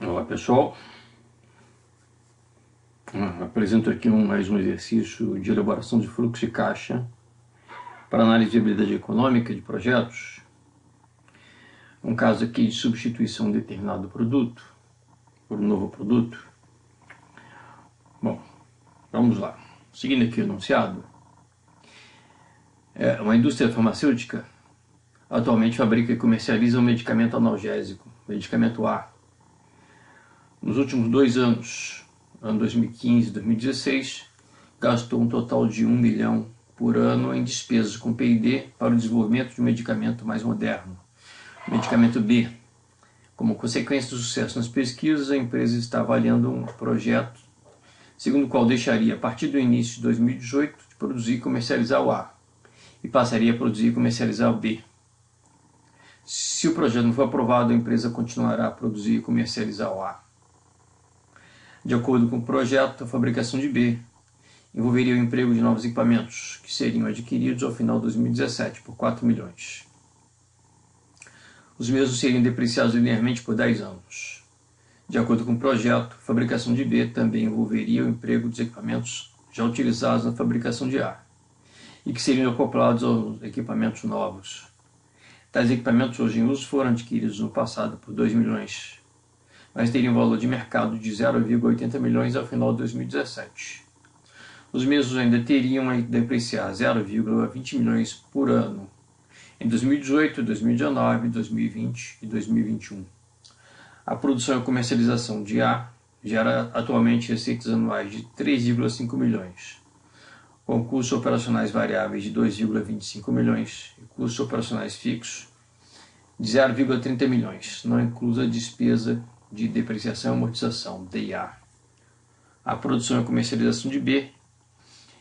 Olá pessoal, apresento aqui mais um exercício de elaboração de fluxo de caixa para análise de viabilidade econômica de projetos. Um caso aqui de substituição de um determinado produto por um novo produto. Bom, vamos lá. Seguindo aqui o enunciado, uma indústria farmacêutica atualmente fabrica e comercializa um medicamento analgésico, medicamento A. Nos últimos 2 anos, ano 2015 e 2016, gastou um total de 1 milhão por ano em despesas com P&D para o desenvolvimento de um medicamento mais moderno, o medicamento B. Como consequência do sucesso nas pesquisas, a empresa está avaliando um projeto segundo o qual deixaria, a partir do início de 2018, de produzir e comercializar o A e passaria a produzir e comercializar o B. Se o projeto não for aprovado, a empresa continuará a produzir e comercializar o A. De acordo com o projeto, a fabricação de B envolveria o emprego de novos equipamentos, que seriam adquiridos ao final de 2017 por 4 milhões. Os mesmos seriam depreciados linearmente por 10 anos. De acordo com o projeto, a fabricação de B também envolveria o emprego dos equipamentos já utilizados na fabricação de A, e que seriam acoplados aos equipamentos novos. Tais equipamentos hoje em uso foram adquiridos no passado por 2 milhões, mas teriam um valor de mercado de 0,80 milhões ao final de 2017. Os mesmos ainda teriam a depreciar 0,20 milhões por ano em 2018, 2019, 2020 e 2021. A produção e comercialização de A gera atualmente receitas anuais de 3,5 milhões, com custos operacionais variáveis de 2,25 milhões e custos operacionais fixos de 0,30 milhões, não inclusa a despesa de depreciação e amortização, DIA. A produção e comercialização de B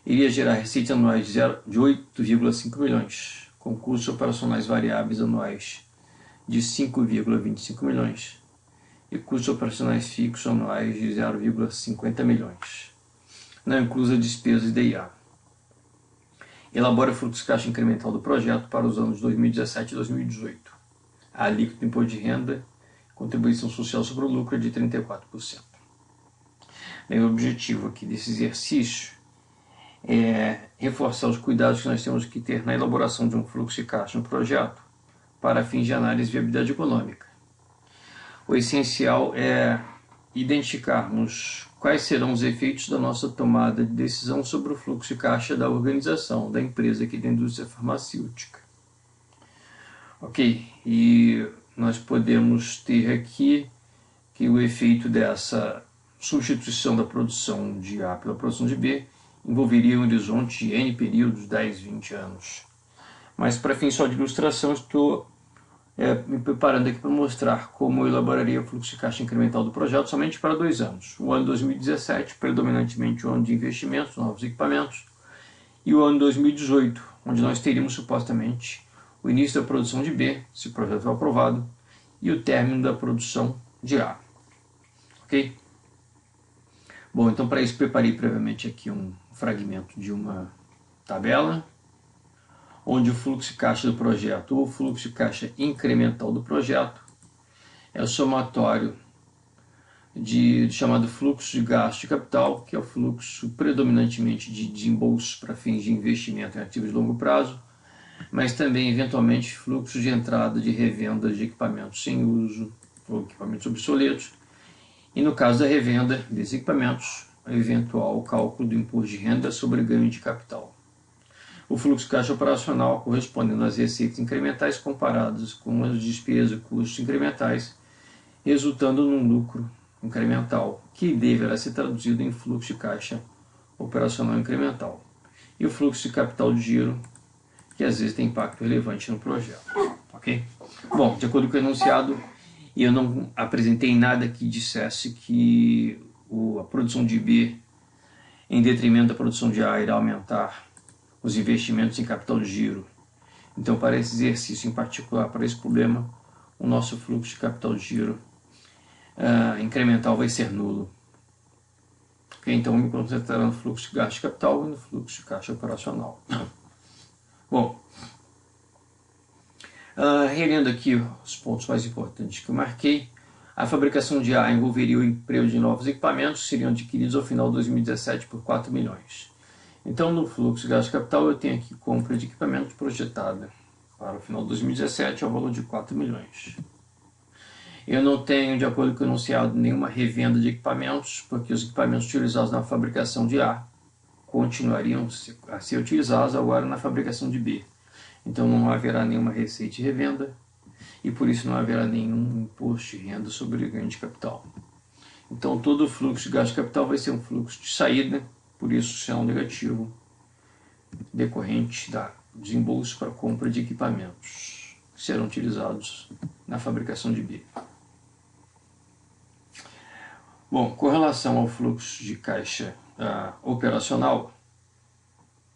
iria gerar receitas anuais de 8,5 milhões, com custos operacionais variáveis anuais de 5,25 milhões e custos operacionais fixos anuais de 0,50 milhões, não inclusa despesas de DIA. Elabora o fluxo de caixa incremental do projeto para os anos 2017 e 2018. A alíquota do imposto de renda, contribuição social sobre o lucro é de 34%. Bem, o objetivo aqui desse exercício é reforçar os cuidados que nós temos que ter na elaboração de um fluxo de caixa no projeto para fins de análise de viabilidade econômica. O essencial é identificarmos quais serão os efeitos da nossa tomada de decisão sobre o fluxo de caixa da organização, da empresa aqui da indústria farmacêutica. Ok, e nós podemos ter aqui que o efeito dessa substituição da produção de A pela produção de B envolveria um horizonte de N períodos, 10, 20 anos. Mas para fins só de ilustração, estou me preparando aqui para mostrar como eu elaboraria o fluxo de caixa incremental do projeto somente para 2 anos. O ano 2017, predominantemente o ano de investimentos, novos equipamentos, e o ano 2018, onde nós teríamos supostamente o início da produção de B, se o projeto for aprovado, e o término da produção de A. Ok? Bom, então para isso preparei previamente aqui um fragmento de uma tabela, onde o fluxo de caixa do projeto, ou o fluxo de caixa incremental do projeto, é o somatório chamado fluxo de gasto de capital, que é o fluxo predominantemente de desembolsos para fins de investimento em ativos de longo prazo, mas também, eventualmente, fluxo de entrada de revenda de equipamentos sem uso ou equipamentos obsoletos, e no caso da revenda desses equipamentos, o eventual cálculo do imposto de renda sobre ganho de capital. O fluxo de caixa operacional correspondendo às receitas incrementais comparadas com as despesas e custos incrementais, resultando num lucro incremental, que deverá ser traduzido em fluxo de caixa operacional incremental. E o fluxo de capital de giro, que às vezes tem impacto relevante no projeto. Ok? Bom, de acordo com o enunciado, eu não apresentei nada que dissesse que a produção de B, em detrimento da produção de A, irá aumentar os investimentos em capital de giro. Então, para esse exercício em particular, para esse problema, o nosso fluxo de capital de giro incremental vai ser nulo. Okay? Então, vou me concentrar no fluxo de gasto de capital e no fluxo de caixa operacional. Bom, relendo aqui os pontos mais importantes que eu marquei, A fabricação de A envolveria o emprego de novos equipamentos que seriam adquiridos ao final de 2017 por 4 milhões. Então, no fluxo de gasto de capital, eu tenho aqui compra de equipamentos projetada para o final de 2017 ao valor de 4 milhões. Eu não tenho, de acordo com o enunciado, nenhuma revenda de equipamentos, porque os equipamentos utilizados na fabricação de A continuariam a ser utilizados agora na fabricação de B. Então não haverá nenhuma receita de revenda e por isso não haverá nenhum imposto de renda sobre o ganho de capital. Então todo o fluxo de gasto de capital vai ser um fluxo de saída, por isso será um negativo decorrente da desembolso para compra de equipamentos que serão utilizados na fabricação de B. Bom, com relação ao fluxo de caixa operacional,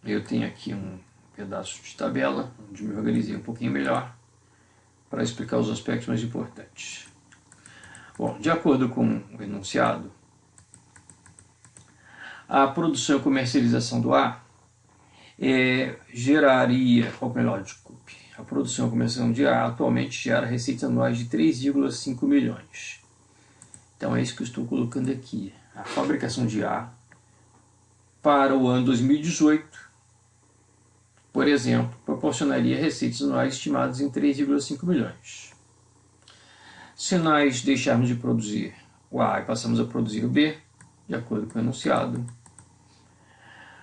eu tenho aqui um pedaço de tabela, onde me organizei um pouquinho melhor para explicar os aspectos mais importantes. Bom, de acordo com o enunciado, a produção e comercialização do A geraria, ou melhor, desculpe, a produção e comercialização de A atualmente gera receitas anuais de 3,5 milhões. Então é isso que eu estou colocando aqui. A fabricação de A para o ano 2018, por exemplo, proporcionaria receitas anuais estimadas em 3,5 milhões. Se nós deixarmos de produzir o A e passamos a produzir o B, de acordo com o enunciado,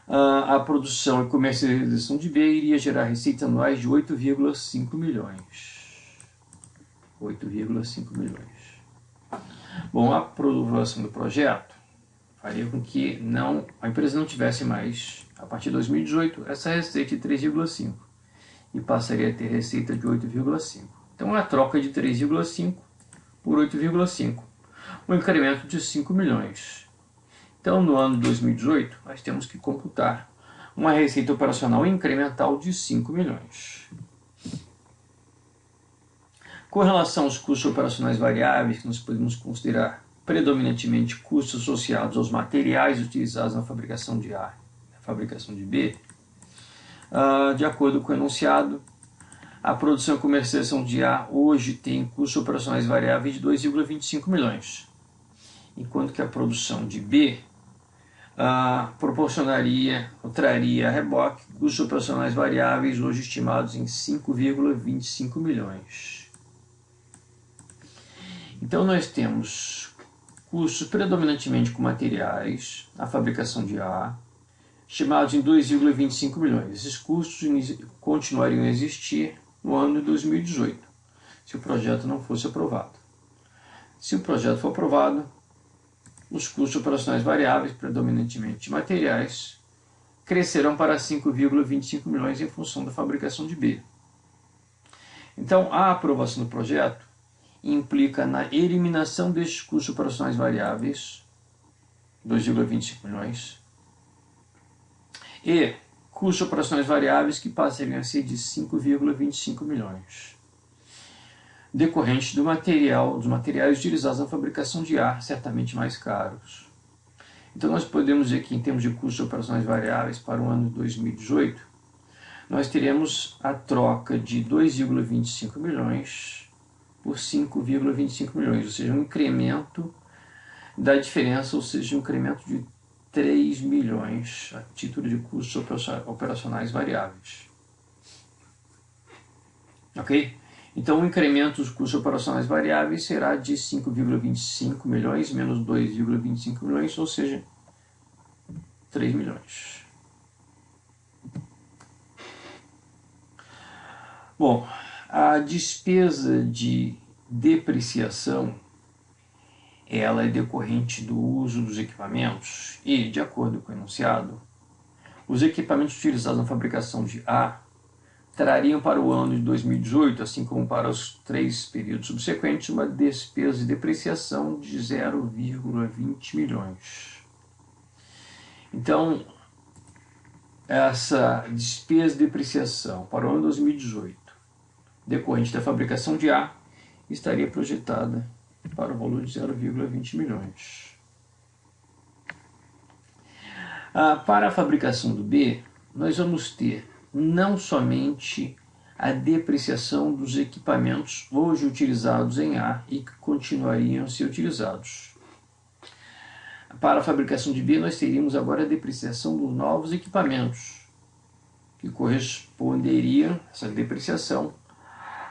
a produção e comercialização de B iria gerar receitas anuais de 8,5 milhões. 8,5 milhões. Bom, a aprovação do projeto faria com que a empresa não tivesse mais, a partir de 2018, essa receita de 3,5 e passaria a ter receita de 8,5. Então, é a troca de 3,5 por 8,5, um incremento de 5 milhões. Então, no ano de 2018, nós temos que computar uma receita operacional incremental de 5 milhões. Com relação aos custos operacionais variáveis, que nós podemos considerar predominantemente custos associados aos materiais utilizados na fabricação de A e na fabricação de B, de acordo com o enunciado, a produção e comercialização de A hoje tem custos operacionais variáveis de 2,25 milhões, enquanto que a produção de B traria a reboque custos operacionais variáveis hoje estimados em 5,25 milhões. Então nós temos custos predominantemente com materiais, a fabricação de A, estimados em 2,25 milhões. Esses custos continuariam a existir no ano de 2018, se o projeto não fosse aprovado. Se o projeto for aprovado, os custos operacionais variáveis, predominantemente de materiais, crescerão para 5,25 milhões em função da fabricação de B. Então, a aprovação do projeto implica na eliminação destes custos operacionais variáveis, 2,25 milhões, e custos operacionais variáveis que passariam a ser de 5,25 milhões, decorrente dos materiais utilizados na fabricação de A, certamente mais caros. Então nós podemos dizer que em termos de custos operacionais variáveis para o ano de 2018, nós teremos a troca de 2,25 milhões por 5,25 milhões, ou seja, um incremento da diferença, ou seja, um incremento de 3 milhões a título de custos operacionais variáveis. Ok? Então o incremento dos custos operacionais variáveis será de 5,25 milhões menos 2,25 milhões, ou seja, 3 milhões. Bom, a despesa de depreciação ela é decorrente do uso dos equipamentos e, de acordo com o enunciado, os equipamentos utilizados na fabricação de A trariam para o ano de 2018, assim como para os 3 períodos subsequentes, uma despesa de depreciação de 0,20 milhões. Então, essa despesa de depreciação para o ano de 2018, decorrente da fabricação de A, estaria projetada para o valor de 0,20 milhões. Para a fabricação do B, nós vamos ter não somente a depreciação dos equipamentos hoje utilizados em A e que continuariam a ser utilizados. Para a fabricação de B, nós teríamos agora a depreciação dos novos equipamentos, que corresponderia, essa depreciação,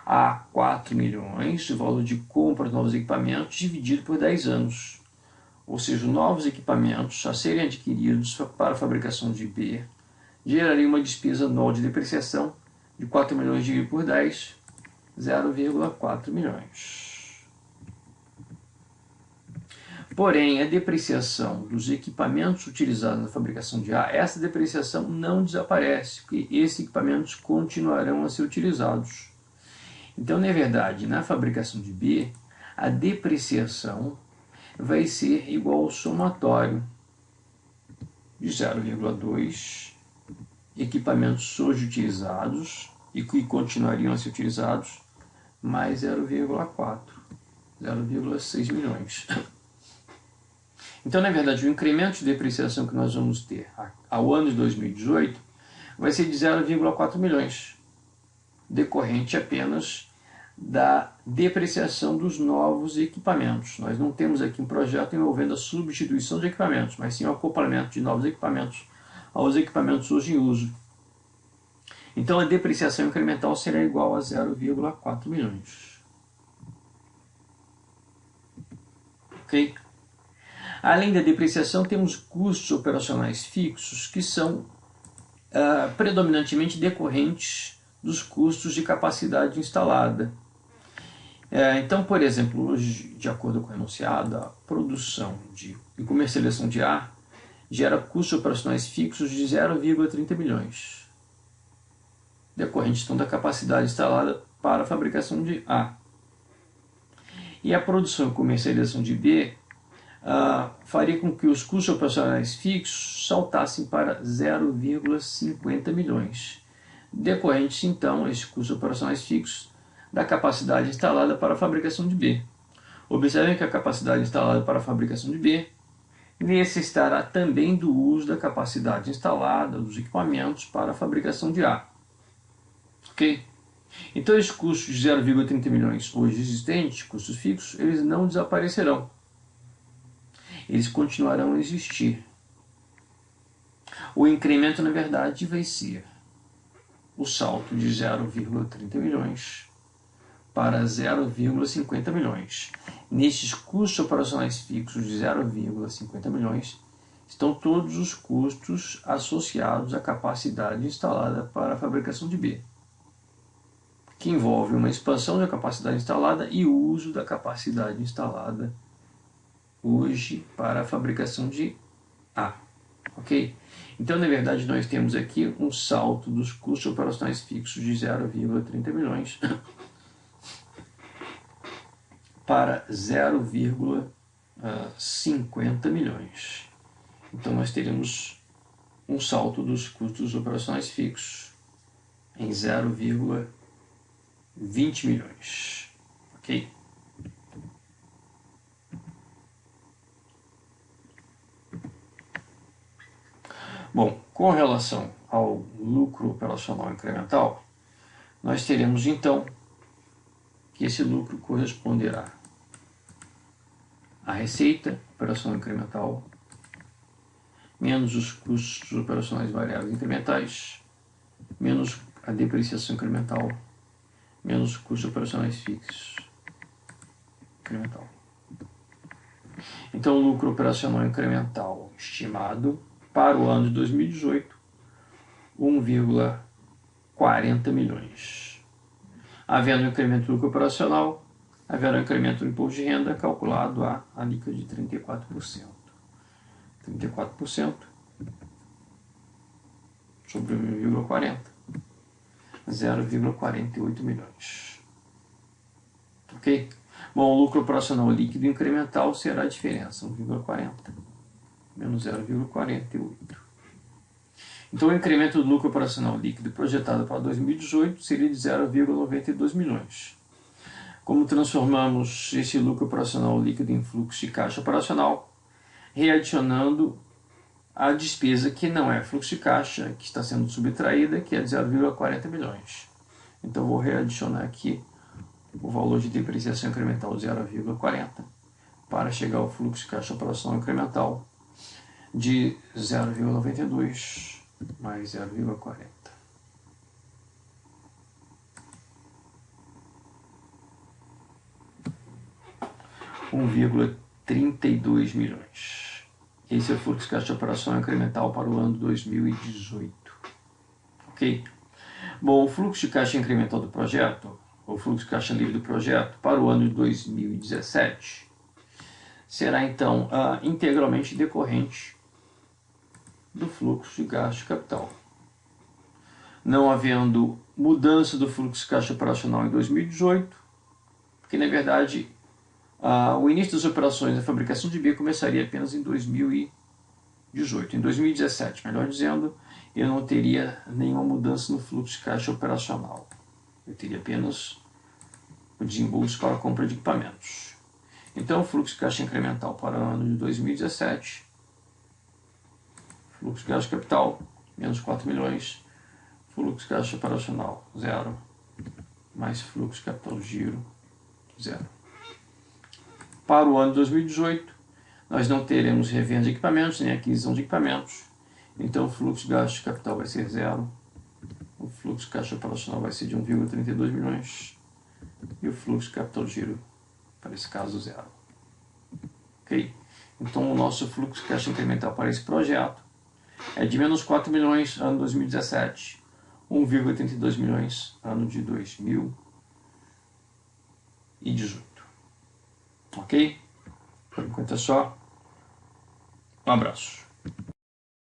a 4 milhões, o valor de compra de novos equipamentos, dividido por 10 anos. Ou seja, novos equipamentos a serem adquiridos para a fabricação de B geraria uma despesa anual de depreciação de 4 milhões dividido por 10, 0,4 milhões. Porém, a depreciação dos equipamentos utilizados na fabricação de A, essa depreciação não desaparece, porque esses equipamentos continuarão a ser utilizados. Então, na verdade, na fabricação de B, a depreciação vai ser igual ao somatório de 0,2 equipamentos hoje utilizados e que continuariam a ser utilizados, mais 0,4, 0,6 milhões. Então, na verdade, o incremento de depreciação que nós vamos ter ao ano de 2018 vai ser de 0,4 milhões, decorrente apenas da depreciação dos novos equipamentos. Nós não temos aqui um projeto envolvendo a substituição de equipamentos, mas sim o acoplamento de novos equipamentos aos equipamentos hoje em uso. Então, a depreciação incremental será igual a 0,4 milhões. Ok? Além da depreciação, temos custos operacionais fixos que são predominantemente decorrentes dos custos de capacidade instalada. Então, por exemplo, hoje, de acordo com o enunciado, a produção e comercialização de A gera custos operacionais fixos de 0,30 milhões, decorrentes então da capacidade instalada para a fabricação de A. E a produção e comercialização de B faria com que os custos operacionais fixos saltassem para 0,50 milhões, decorrentes então, esses custos operacionais fixos, da capacidade instalada para a fabricação de B. Observem que a capacidade instalada para a fabricação de B necessitará também do uso da capacidade instalada dos equipamentos para a fabricação de A. Ok? Então, esses custos de 0,30 milhões hoje existentes, custos fixos, eles não desaparecerão. Eles continuarão a existir. O incremento, na verdade, vai ser o salto de 0,30 milhões para 0,50 milhões. Nestes custos operacionais fixos de 0,50 milhões estão todos os custos associados à capacidade instalada para a fabricação de B, que envolve uma expansão da capacidade instalada e o uso da capacidade instalada hoje para a fabricação de A. Ok? Então, na verdade, nós temos aqui um salto dos custos operacionais fixos de 0,30 milhões para 0,50 milhões. Então, nós teremos um salto dos custos operacionais fixos em 0,20 milhões. Ok? Bom, com relação ao lucro operacional incremental, nós teremos então que esse lucro corresponderá à receita operacional incremental menos os custos operacionais variáveis incrementais, menos a depreciação incremental, menos os custos operacionais fixos incremental. Então, o lucro operacional incremental estimado para o ano de 2018, 1,40 milhões. Havendo um incremento do lucro operacional, haverá um incremento do imposto de renda calculado a alíquota de 34%. 34% sobre 1,40, 0,48 milhões. Ok? Bom, o lucro operacional líquido incremental será a diferença, 1,40 menos 0,48. Então, o incremento do lucro operacional líquido projetado para 2018 seria de 0,92 milhões. Como transformamos esse lucro operacional líquido em fluxo de caixa operacional? Readicionando a despesa que não é fluxo de caixa, que está sendo subtraída, que é de 0,40 milhões. Então vou readicionar aqui o valor de depreciação incremental 0,40 para chegar ao fluxo de caixa operacional incremental de 0,92 mais 0,40. 1,32 milhões. Esse é o fluxo de caixa operacional incremental para o ano 2018. Ok? Bom, o fluxo de caixa incremental do projeto, o fluxo de caixa livre do projeto para o ano de 2017, será então integralmente decorrente do fluxo de gasto de capital. Não havendo mudança do fluxo de caixa operacional em 2018, porque na verdade o início das operações da fabricação de B começaria apenas em 2018. Em 2017, melhor dizendo, eu não teria nenhuma mudança no fluxo de caixa operacional. Eu teria apenas o desembolso para a compra de equipamentos. Então, o fluxo de caixa incremental para o ano de 2017, fluxo de gasto de capital, menos 4 milhões, fluxo de caixa operacional, 0, mais fluxo de capital de giro, 0. Para o ano de 2018, nós não teremos revenda de equipamentos, nem aquisição de equipamentos. Então, o fluxo de gasto de capital vai ser 0. O fluxo de caixa operacional vai ser de 1,32 milhões. E o fluxo de capital de giro, para esse caso, 0. Ok? Então, o nosso fluxo de caixa incremental para esse projeto é de menos 4 milhões, ano 2017. 1,32 milhões, ano de 2018. Ok? Por enquanto é só. Um abraço.